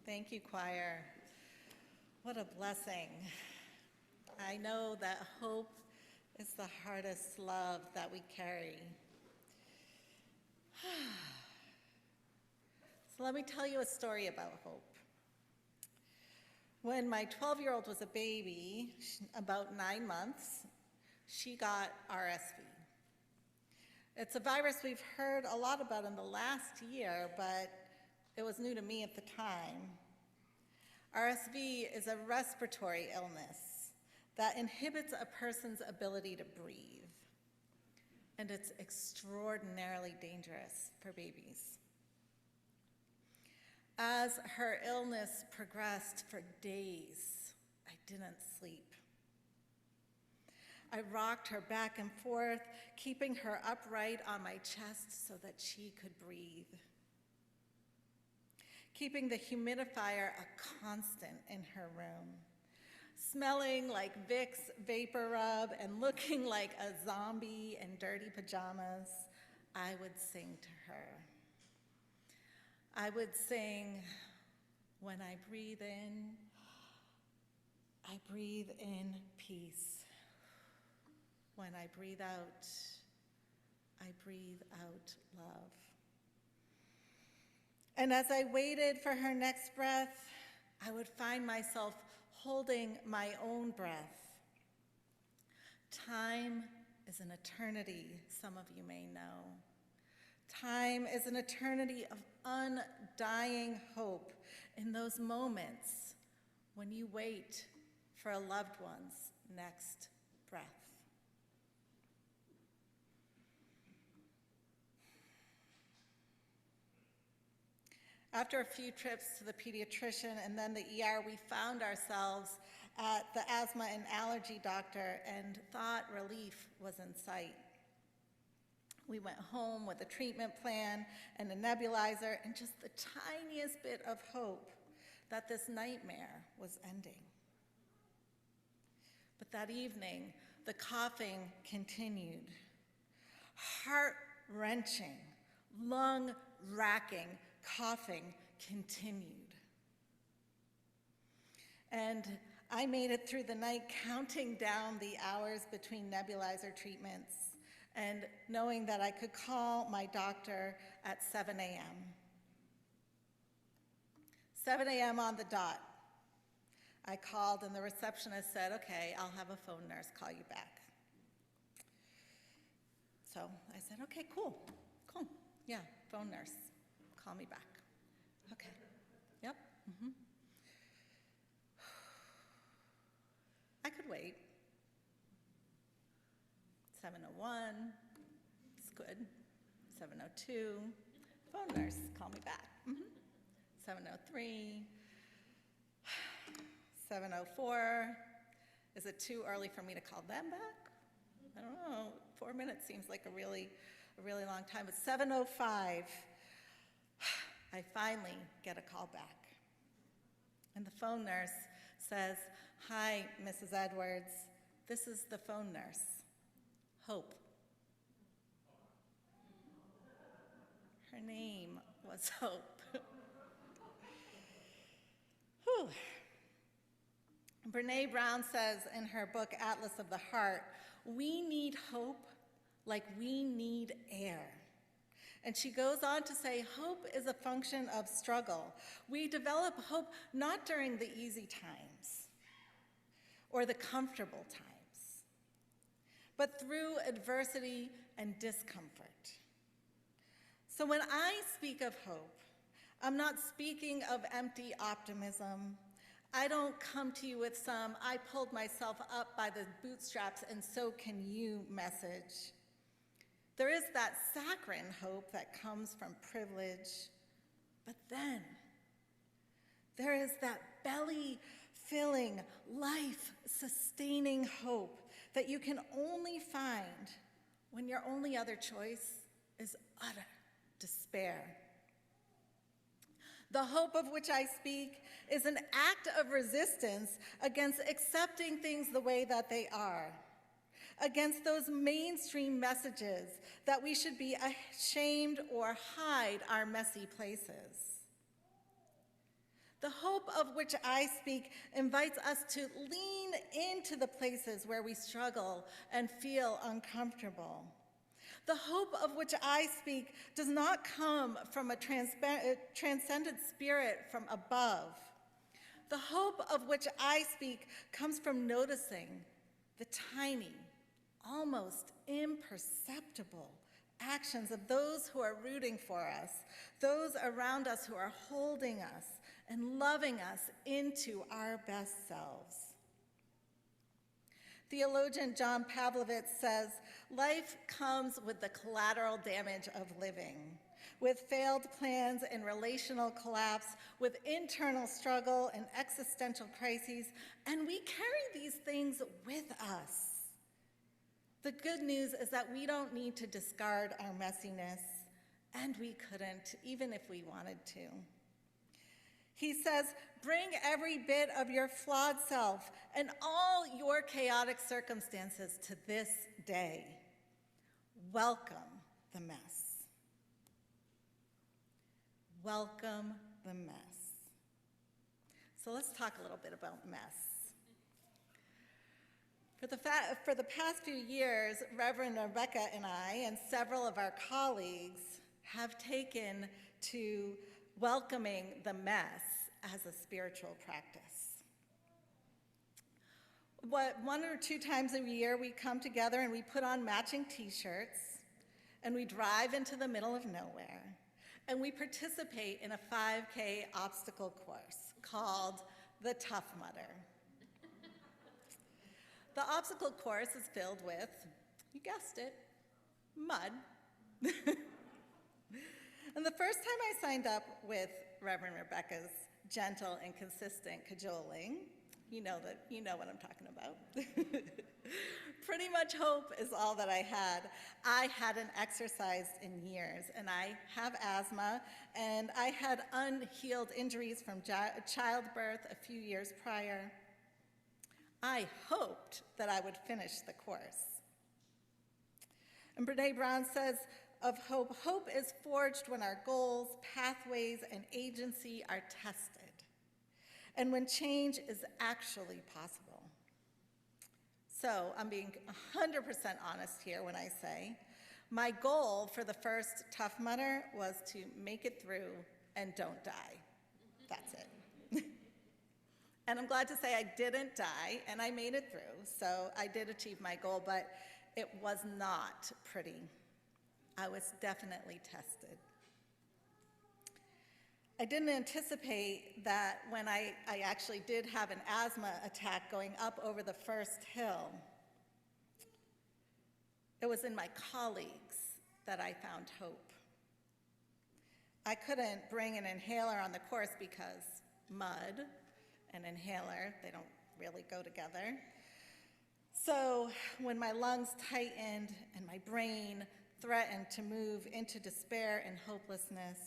Thank you, choir. What a blessing. I know that hope is the hardest love that we carry. So let me tell you a story about hope. When my 12-year-old was a baby, about 9 months, she got RSV. It's a virus we've heard a lot about in the last year, but it was new to me at the time. RSV is a respiratory illness that inhibits a person's ability to breathe, and it's extraordinarily dangerous for babies. As her illness progressed for days, I didn't sleep. I rocked her back and forth, keeping her upright on my chest so that she could breathe. Keeping the humidifier a constant in her room. Smelling like Vicks Vapor Rub and looking like a zombie in dirty pajamas, I would sing to her. I would sing, when I breathe in peace. When I breathe out love. And as I waited for her next breath, I would find myself holding my own breath. Time is an eternity, some of you may know. Time is an eternity of undying hope in those moments when you wait for a loved one's next breath. After a few trips to the pediatrician and then the ER, we found ourselves at the asthma and allergy doctor and thought relief was in sight. We went home with a treatment plan and a nebulizer and just the tiniest bit of hope that this nightmare was ending. But that evening, the coughing continued. Heart-wrenching, lung-racking coughing continued. And I made it through the night counting down the hours between nebulizer treatments and knowing that I could call my doctor at 7 a.m. 7 a.m. on the dot. I called and the receptionist said, okay, I'll have a phone nurse call you back. So I said, okay, cool. Yeah, phone nurse, call me back. Okay, yep, I could wait. 7:01, it's good. 7:02, phone nurse, call me back. 7:03, 7:04, is it too early for me to call them back? I don't know, 4 minutes seems like a really long time, but 7:05, I finally get a call back. And the phone nurse says, hi, Mrs. Edwards, this is the phone nurse. Hope. Her name was Hope. Whew. Brene Brown says in her book, Atlas of the Heart, we need hope like we need air. And she goes on to say, hope is a function of struggle. We develop hope not during the easy times or the comfortable times, but through adversity and discomfort. So when I speak of hope, I'm not speaking of empty optimism. I don't come to you with some, I pulled myself up by the bootstraps and so can you message. There is that saccharine hope that comes from privilege, but then there is that belly-filling, life-sustaining hope that you can only find when your only other choice is utter despair. The hope of which I speak is an act of resistance against accepting things the way that they are, against those mainstream messages that we should be ashamed or hide our messy places. The hope of which I speak invites us to lean into the places where we struggle and feel uncomfortable. The hope of which I speak does not come from a transcendent spirit from above. The hope of which I speak comes from noticing the tiny, almost imperceptible actions of those who are rooting for us, those around us who are holding us and loving us into our best selves. Theologian John Pavlovitz says, life comes with the collateral damage of living, with failed plans and relational collapse, with internal struggle and existential crises, and we carry these things with us. The good news is that we don't need to discard our messiness, and we couldn't, even if we wanted to. He says, bring every bit of your flawed self and all your chaotic circumstances to this day. Welcome the mess. Welcome the mess. So let's talk a little bit about mess. For the past few years, Reverend Rebecca and I and several of our colleagues have taken to welcoming the mess as a spiritual practice. One or two times a year, we come together and we put on matching t-shirts, and we drive into the middle of nowhere, and we participate in a 5K obstacle course called the Tough Mudder. The obstacle course is filled with, you guessed it, mud. And the first time I signed up with Reverend Rebecca's gentle and consistent cajoling, you know what I'm talking about. Pretty much hope is all that I had. I hadn't exercised in years, and I have asthma, and I had unhealed injuries from childbirth a few years prior. I hoped that I would finish the course. And Brene Brown says of hope, hope is forged when our goals, pathways, and agency are tested, and when change is actually possible. So I'm being 100% honest here when I say, my goal for the first Tough Mudder was to make it through and don't die. That's it. And I'm glad to say I didn't die, and I made it through, so I did achieve my goal, but it was not pretty. I was definitely tested. I didn't anticipate that when I actually did have an asthma attack going up over the first hill, it was in my colleagues that I found hope. I couldn't bring an inhaler on the course because mud and inhaler, they don't really go together. So when my lungs tightened and my brain threatened to move into despair and hopelessness,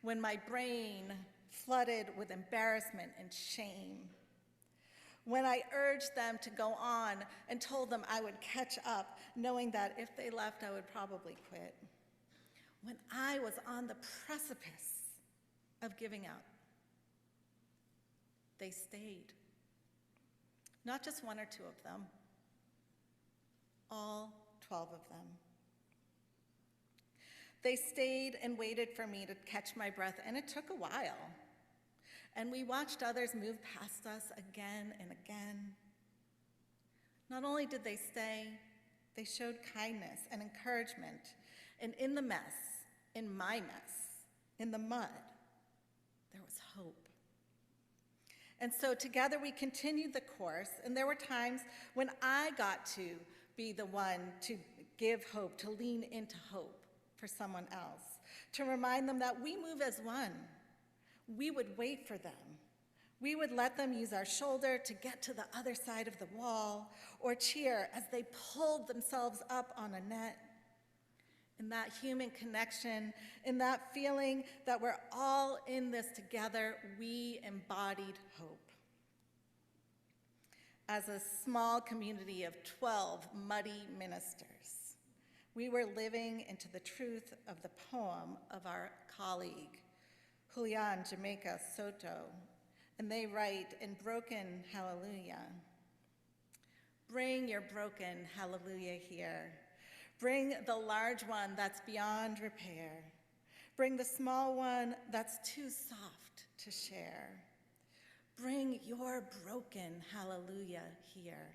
when my brain flooded with embarrassment and shame, when I urged them to go on and told them I would catch up, knowing that if they left, I would probably quit, when I was on the precipice of giving up, they stayed. Not just one or two of them, all 12 of them. They stayed and waited for me to catch my breath, and it took a while. And we watched others move past us again and again. Not only did they stay, they showed kindness and encouragement. And in the mess, in my mess, in the mud, there was hope. And so together we continued the course, and there were times when I got to be the one to give hope, to lean into hope for someone else, to remind them that we move as one. We would wait for them. We would let them use our shoulder to get to the other side of the wall, or cheer as they pulled themselves up on a net. In that human connection, in that feeling that we're all in this together, we embodied hope. As a small community of 12 muddy ministers, we were living into the truth of the poem of our colleague, Julian, Jamaica, Soto, and they write in broken hallelujah. Bring your broken hallelujah here. Bring the large one that's beyond repair. Bring the small one that's too soft to share. Bring your broken hallelujah here.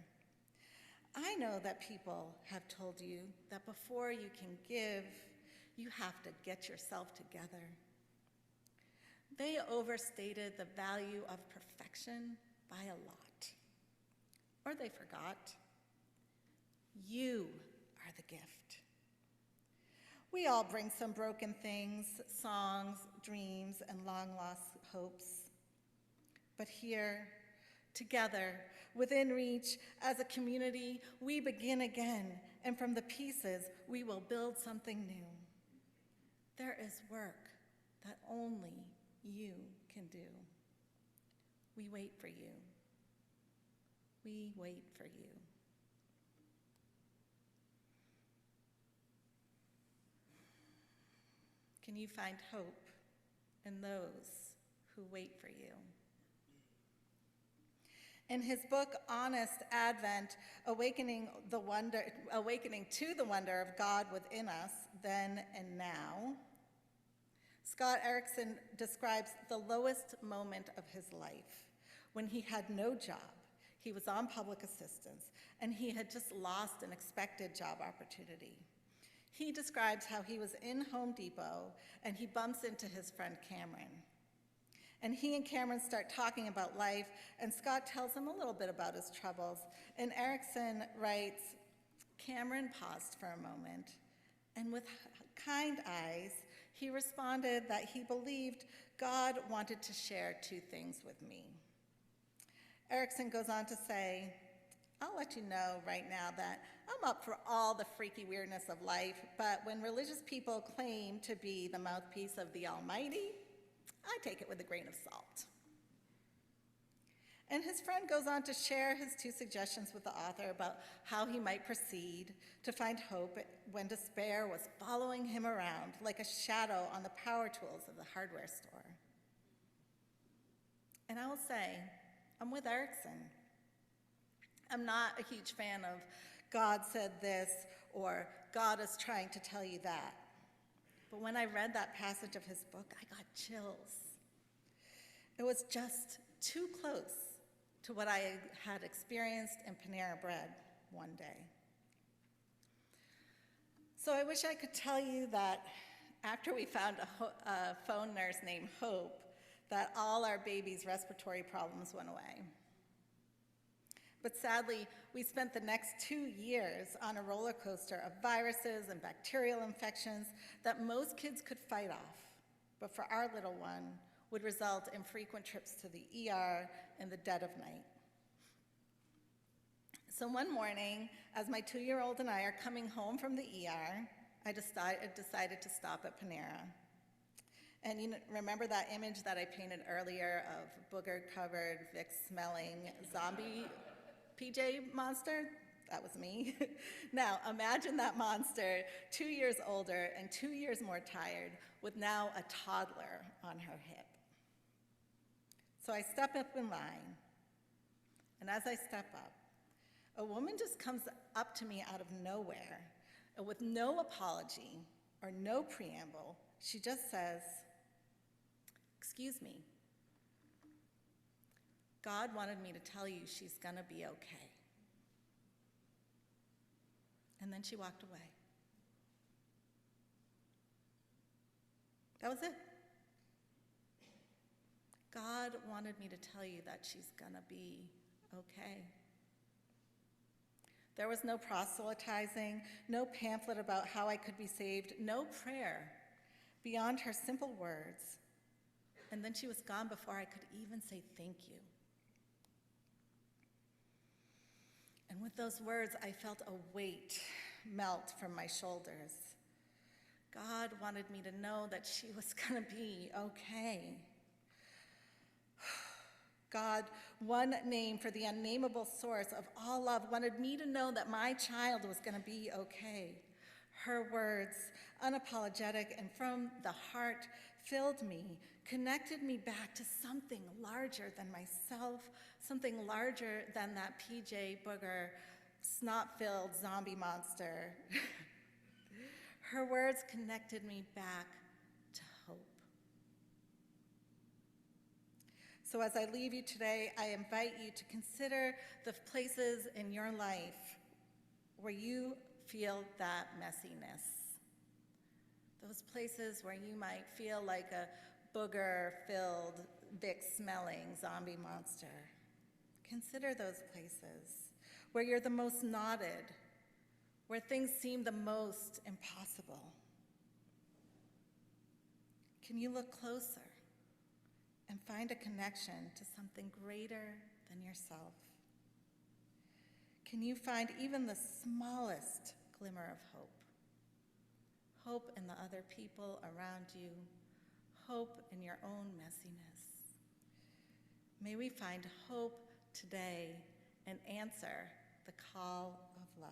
I know that people have told you that before you can give, you have to get yourself together. They overstated the value of perfection by a lot. Or they forgot. You are the gift. We all bring some broken things, songs, dreams, and long-lost hopes. But here, together, within reach, as a community, we begin again, and from the pieces, we will build something new. There is work that only you can do. We wait for you. We wait for you. Can you find hope in those who wait for you? In his book, Honest Advent, Awakening to the Wonder of God Within Us, Then and Now, Scott Erickson describes the lowest moment of his life when he had no job. He was on public assistance, and he had just lost an expected job opportunity. He describes how he was in Home Depot, and he bumps into his friend Cameron. And he and Cameron start talking about life, and Scott tells him a little bit about his troubles. And Erickson writes, Cameron paused for a moment, and with kind eyes, he responded that he believed God wanted to share two things with me. Erickson goes on to say, I'll let you know right now that I'm up for all the freaky weirdness of life, but when religious people claim to be the mouthpiece of the Almighty, I take it with a grain of salt. And his friend goes on to share his two suggestions with the author about how he might proceed to find hope when despair was following him around like a shadow on the power tools of the hardware store. And I will say, I'm with Erickson. I'm not a huge fan of God said this or God is trying to tell you that. But when I read that passage of his book, I got chills. It was just too close to what I had experienced in Panera Bread one day. So I wish I could tell you that after we found a phone nurse named Hope, that all our baby's respiratory problems went away. But sadly, we spent the next 2 years on a roller coaster of viruses and bacterial infections that most kids could fight off, but for our little one would result in frequent trips to the ER in the dead of night. So one morning, as my 2-year-old and I are coming home from the ER, I decided to stop at Panera. And you remember that image that I painted earlier of booger-covered, Vicks-smelling zombie PJ monster? That was me. Now, imagine that monster 2 years older and 2 years more tired with now a toddler on her hip. So I step up in line, and as I step up, a woman just comes up to me out of nowhere, and with no apology or no preamble, she just says, "Excuse me. God wanted me to tell you she's gonna be okay." And then she walked away. That was it. God wanted me to tell you that she's gonna be okay. There was no proselytizing, no pamphlet about how I could be saved, no prayer beyond her simple words. And then she was gone before I could even say thank you. And with those words, I felt a weight melt from my shoulders. God wanted me to know that she was gonna be okay. God, one name for the unnameable source of all love, wanted me to know that my child was gonna be okay. Her words, unapologetic and from the heart, filled me, connected me back to something larger than myself, something larger than that PJ Booger, snot-filled zombie monster. Her words connected me back to hope. So as I leave you today, I invite you to consider the places in your life where you feel that messiness. Those places where you might feel like a booger-filled, Vicks-smelling zombie monster. Consider those places where you're the most knotted, where things seem the most impossible. Can you look closer and find a connection to something greater than yourself? Can you find even the smallest glimmer of hope? Hope in the other people around you, hope in your own messiness. May we find hope today and answer the call of love.